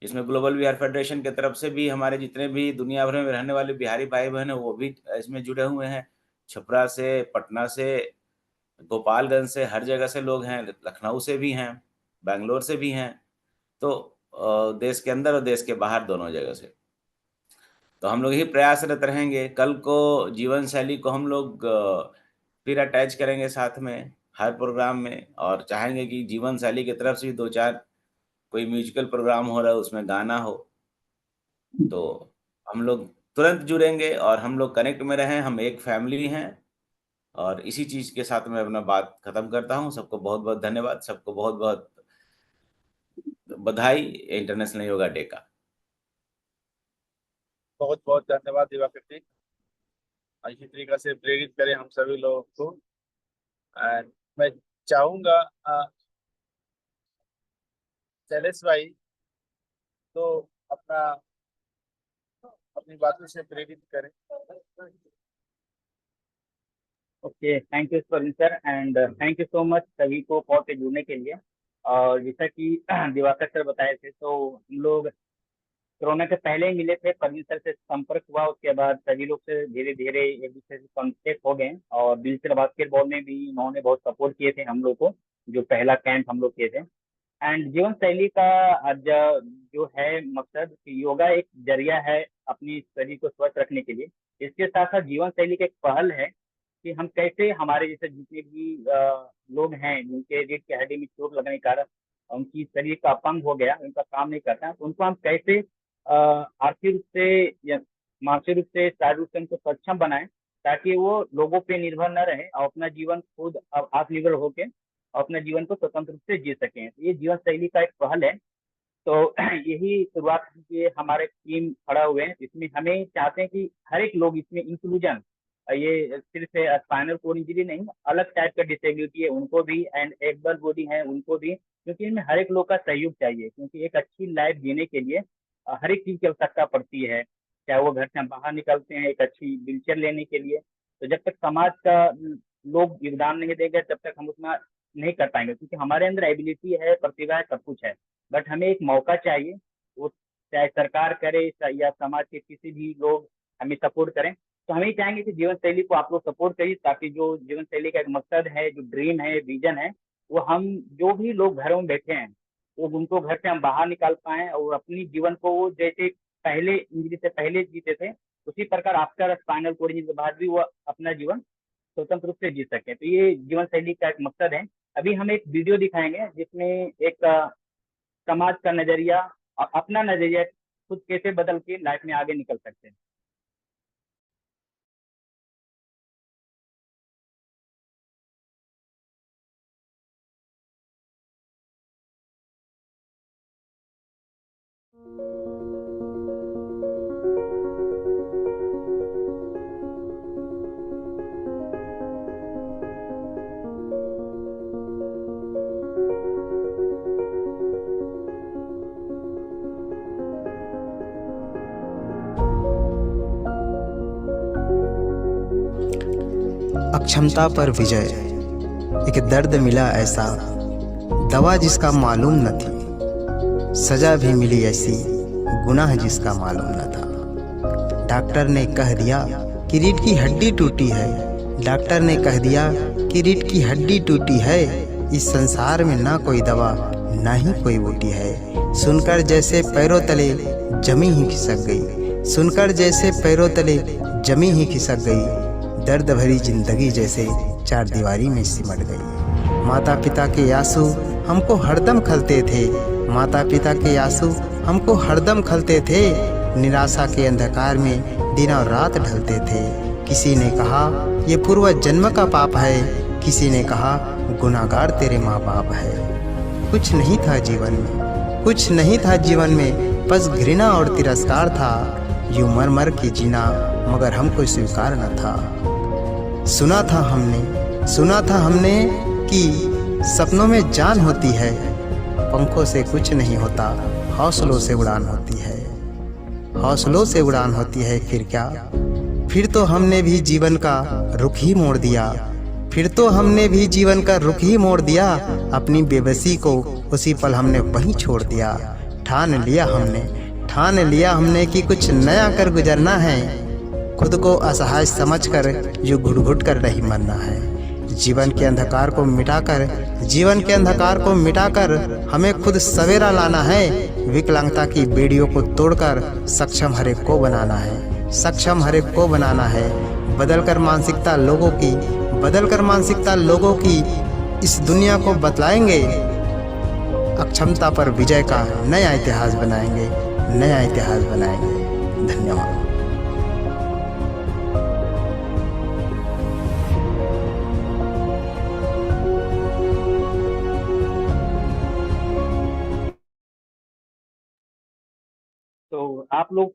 इसमें ग्लोबल बिहार फेडरेशन की तरफ से भी हमारे जितने भी दुनिया भर में रहने वाले बिहारी भाई-बहन हैं, वो भी इसमें जुड़े हुए हैं, छपरा से, पटना से, गोपालगंज से, हर जगह से लोग हैं, लखनऊ से भी हैं, बेंगलोर से भी हैं, तो देश के अंदर और देश के बाहर दोनों जगह से। तो हम लोग यही प्रयासरत रहेंगे। कल को जीवन शैली को हम लोग फिर अटैच करेंगे साथ में हर प्रोग्राम में, और चाहेंगे कि जीवन शैली की तरफ से 2-4 कोई म्यूजिकल प्रोग्राम हो रहा है उसमें गाना हो, तो हम लोग तुरंत जुड़ेंगे और हम लोग कनेक्ट में रहें। हम एक फैमिली हैं, और इसी चीज के साथ मैं अपना बात खत्म करता हूँ। सबको बहुत बहुत धन्यवाद, सबको बहुत बहुत बधाई इंटरनेशनल योगा डे का।
बहुत बहुत धन्यवाद दिवाकर जी। इसी तरीके से प्रेरित करें हम सभी लोगों को। मैं चाहूंगा शैलेश भाई तो अपनी बातों से प्रेरित करें।
Okay, thank you sir, and thank you so much सभी को कॉल पे जुड़ने के लिए। और जैसा कि दिवाकर सर बताए थे, तो हम लोग कोरोना के पहले ही मिले थे, परवीन सर से संपर्क हुआ, उसके बाद सभी लोग से धीरे धीरे एक दूसरे से कॉन्टेक्ट हो गए। और दिलचर बास्केटबॉल में भी उन्होंने बहुत सपोर्ट किए थे हम लोग को, जो पहला कैंप हम लोग किए थे। एंड जीवन शैली का आज जो है मकसद, योगा एक जरिया है अपनी शरीर को स्वस्थ रखने के लिए। इसके साथ साथ जीवन शैली का एक पहल है कि हम कैसे हमारे जैसे जितने भी लोग हैं जिनके रीढ़ की हड्डी में चोट लगने के कारण उनकी शरीर का अपंग हो गया, उनका काम नहीं करता, तो उनको हम कैसे आर्थिक रूप से या मानसिक रूप से, शारीरिक रूप से उनको सक्षम बनाएं, ताकि वो लोगों पे निर्भर न रहे और अपना जीवन खुद आत्मनिर्भर होके और अपने जीवन को स्वतंत्र रूप से जी सकें। ये जीवन शैली का एक पहल है। तो यही शुरुआत के हमारे टीम खड़ा हुए हैं, इसमें हमें चाहते हैं कि हर एक लोग इसमें इंक्लूजन, ये सिर्फ स्पाइनल कोड इंजरी नहीं, अलग टाइप का डिसेबिलिटी है उनको भी, एंड एबल बॉडी है उनको भी, क्योंकि इनमें हर एक लोग का सहयोग चाहिए। क्योंकि एक अच्छी लाइफ जीने के लिए हर एक चीज की आवश्यकता पड़ती है, चाहे वो घर से बाहर निकलते हैं एक अच्छी व्हीलचेयर लेने के लिए। तो जब तक समाज का लोग योगदान नहीं देंगे, तब तक हम उतना नहीं कर पाएंगे, क्योंकि हमारे अंदर एबिलिटी है, प्रतिभा है, सब कुछ है, बट हमें एक मौका चाहिए। वो चाहे सरकार करे या समाज के किसी भी लोग हमें सपोर्ट करें। तो हम ही चाहेंगे कि जीवन शैली को आप लोग सपोर्ट करिए, ताकि जो जीवन शैली का एक मकसद है, जो ड्रीम है, विजन है, वो हम जो भी लोग घरों में बैठे हैं वो उनको घर से हम बाहर निकाल पाए और अपनी जीवन को वो जैसे पहले इंजरी से पहले जीते थे, उसी प्रकार आफ्टर स्पाइनल कोड इंजरी के बाद भी वो अपना जीवन स्वतंत्र रूप से जी सके। तो ये जीवन शैली का एक मकसद है। अभी हम एक वीडियो दिखाएंगे जिसमें एक समाज का नजरिया और अपना नजरिया खुद कैसे बदल के लाइफ में आगे निकल सकते हैं।
अक्षमता पर विजय। एक दर्द मिला ऐसा, दवा जिसका मालूम न थी, सजा भी मिली ऐसी, गुनाह जिसका मालूम न था। डॉक्टर ने कह दिया कि रीढ़ की हड्डी टूटी है, डॉक्टर ने कह दिया कि रीढ़ की हड्डी टूटी है, इस संसार में ना कोई दवा ना ही कोई बूटी है। सुनकर जैसे पैरों तले जमी ही खिसक गई, सुनकर जैसे पैरों तले जमी ही खिसक गई, दर्द भरी जिंदगी जैसे चार दीवारी में सिमट गई। माता पिता के आंसू हमको हरदम खलते थे, माता पिता के आंसू हमको हरदम खलते थे, निराशा के अंधकार में दिन और रात ढलते थे। किसी ने कहा ये पूर्व जन्म का पाप है, किसी ने कहा गुनाहगार तेरे माँ बाप है। कुछ नहीं था जीवन में, कुछ नहीं था जीवन में, बस घृणा और तिरस्कार था, यूं मर मर के जीना मगर हमको स्वीकार न था। सुना था हमने कि सपनों में जान होती है, पंखों से कुछ नहीं होता, हौसलों से उड़ान होती है, हौसलों से उड़ान होती है। फिर क्या, फिर तो हमने भी जीवन का रुख ही मोड़ दिया, फिर तो हमने भी जीवन का रुख ही मोड़ दिया, अपनी बेबसी को उसी पल हमने वहीं छोड़ दिया। ठान लिया हमने कि कुछ नया कर गुजरना है, खुद को असहाय समझकर जो घुट घुट कर नहीं मरना है। जीवन के अंधकार को मिटाकर हमें खुद सवेरा लाना है। विकलांगता की बेड़ियों को तोड़कर सक्षम हर एक को बनाना है। बदलकर मानसिकता लोगों की इस दुनिया को बतलाएंगे। अक्षमता पर विजय का नया इतिहास बनाएंगे। धन्यवाद।
तो आप लोग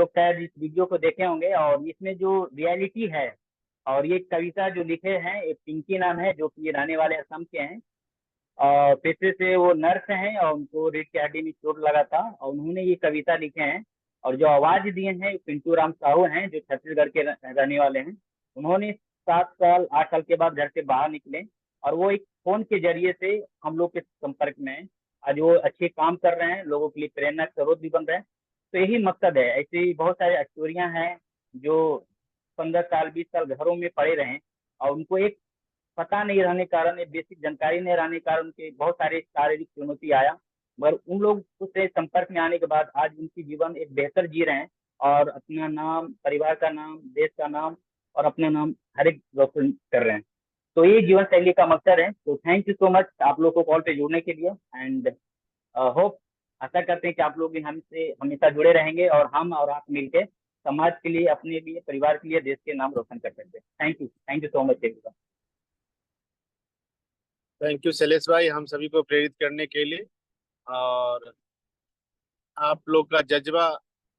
शायद इस वीडियो को देखे होंगे, और इसमें जो रियलिटी है, और ये कविता जो लिखे हैं, एक पिंकी नाम है, जो कि ये रहने वाले असम के हैं, और पेशे से वो नर्स हैं, और उनको रीढ़ की हड्डी में चोट लगा था, और उन्होंने ये कविता लिखे हैं। और जो आवाज दिए हैं पिंटू राम साहू हैं, जो छत्तीसगढ़ के रहने वाले हैं। उन्होंने 8 साल के बाद घर से बाहर निकले, और वो एक फोन के जरिए से हम लोग के संपर्क में हैं। आज वो अच्छे काम कर रहे हैं, लोगों के लिए प्रेरणा स्रोत भी बन रहे हैं। तो यही मकसद है। ऐसे ही बहुत सारे स्टोरियां हैं जो 15 साल 20 साल घरों में पड़े रहे, और उनको एक पता नहीं रहने के कारण, एक बेसिक जानकारी नहीं रहने के कारण उनके बहुत सारे शारीरिक चुनौती आया, मगर उन लोग से संपर्क में आने के बाद आज उनकी जीवन एक बेहतर जी रहे हैं, और अपना नाम, परिवार का नाम, देश का नाम और अपना नाम हर एक रोशन कर रहे हैं। तो ये जीवन शैली का मकसद है। तो थैंक यू सो मच आप लोग को कॉल पे जुड़ने के लिए, एंड होप, आशा करते हैं कि आप लोग भी हमसे हमेशा जुड़े रहेंगे, और हम और आप मिलकर समाज के लिए, अपने लिए, परिवार के लिए, देश के नाम रोशन कर सकते हैं। Thank you so much everyone.
Thank you Shailesh भाई, हम सभी को प्रेरित करने के लिए, और आप लोग का जज्बा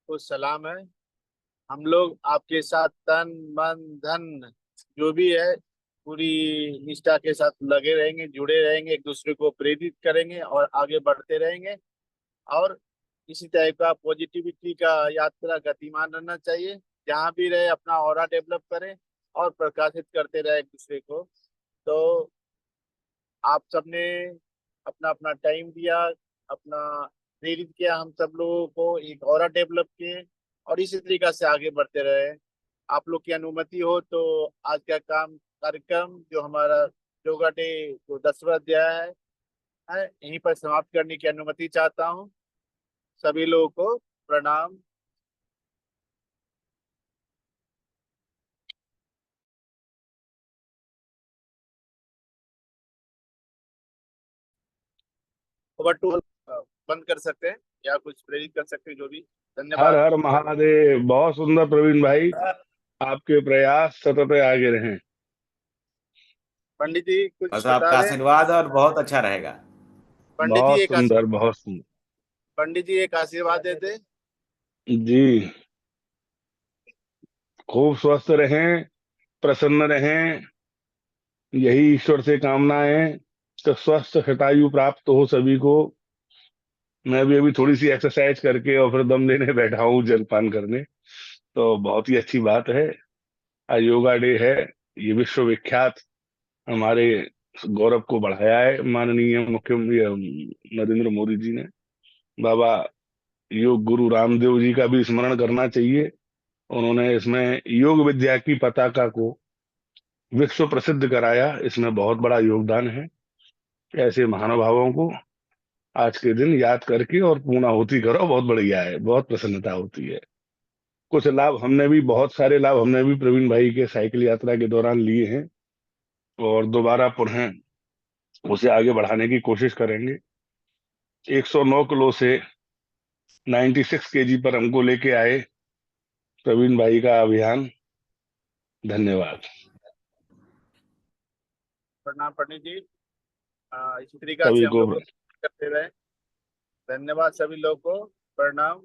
को सलाम है। हम लोग आपके साथ तन मन धन जो भी है पूरी निष्ठा के साथ लगे रहेंगे, जुड़े रहेंगे, एक दूसरे को प्रेरित करेंगे और आगे बढ़ते रहेंगे। और इसी टाइप का पॉजिटिविटी का यात्रा गतिमान रहना चाहिए। जहाँ भी रहे अपना ऑरा डेवलप करें और प्रकाशित करते रहे एक दूसरे को। तो आप सबने अपना अपना टाइम दिया, अपना प्रेरित किया हम सब लोगों को एक ऑरा डेवलप किए, और इसी तरीका से आगे बढ़ते रहे। आप लोग की अनुमति हो तो आज का कार्यक्रम जो हमारा योगा डे जो 10वां अध्याय है यहीं पर समाप्त करने की अनुमति चाहता हूँ। सभी लोगों को प्रणाम। ओवर टू बंद कर सकते हैं या कुछ प्रेरित कर सकते हैं, जो भी।
हर
धन्यवाद।
हर महादेव। बहुत सुंदर प्रवीण भाई, आपके प्रयास सतत आगे रहें।
पंडित जी कुछ
बस
बता
आपका
रहे हैं?
आशीर्वाद और बहुत अच्छा रहेगा।
पंडित जी
बहुत सुंदर।
पंडित जी एक आशीर्वाद देते।
जी, खूब स्वस्थ रहें, प्रसन्न रहें, यही ईश्वर से कामनाएं, तो स्वस्थ शतायु प्राप्त हो सभी को। मैं भी अभी थोड़ी सी एक्सरसाइज करके और फिर दम लेने बैठा हूँ, जलपान करने। तो बहुत ही अच्छी बात है। आज योगा डे है, ये विश्व विख्यात हमारे गौरव को बढ़ाया है माननीय मुख्यमंत्री नरेंद्र मोदी जी ने। बाबा योग गुरु रामदेव जी का भी स्मरण करना चाहिए। उन्होंने इसमें योग विद्या की पताका को विश्व प्रसिद्ध कराया, इसमें बहुत बड़ा योगदान है। ऐसे महानुभावों को आज के दिन याद करके और पूर्णाहुति करो, बहुत बढ़िया है, बहुत प्रसन्नता होती है। कुछ लाभ हमने भी, बहुत सारे लाभ हमने भी प्रवीण भाई के साइकिल यात्रा के दौरान लिए हैं, और दोबारा पुनः उसे आगे बढ़ाने की कोशिश करेंगे। 109 किलो से 96 केजी पर हमको लेके आए प्रवीण भाई का अभियान। धन्यवाद।
प्रणाम पंडित जी। इसी तरीका से
सभी
हम
को
लोग करते रहे। धन्यवाद सभी लोगों को, प्रणाम।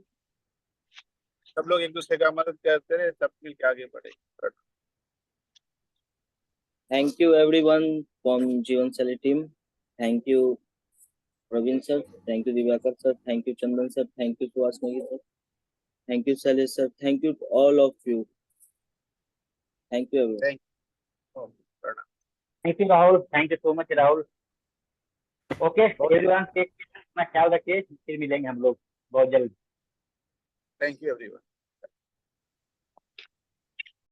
सब लोग एक दूसरे का मदद करते रहे, सब मिलकर आगे बढ़े।
Thank you everyone from Jeevan Shailee team. Thank you Praveen sir. Thank you Divakar sir. Thank you Chandan sir. Thank you Suhas Negi sir. Thank you Shailesh sir. Thank you to all of you. Thank you everyone.
Thank you. प्रणाम।
Thank you Rahul, thank you so much Rahul. Okay everyone, अपना ख्याल रखिए, फिर मिलेंगे हम लोग बहुत जल्द।
Thank you everyone.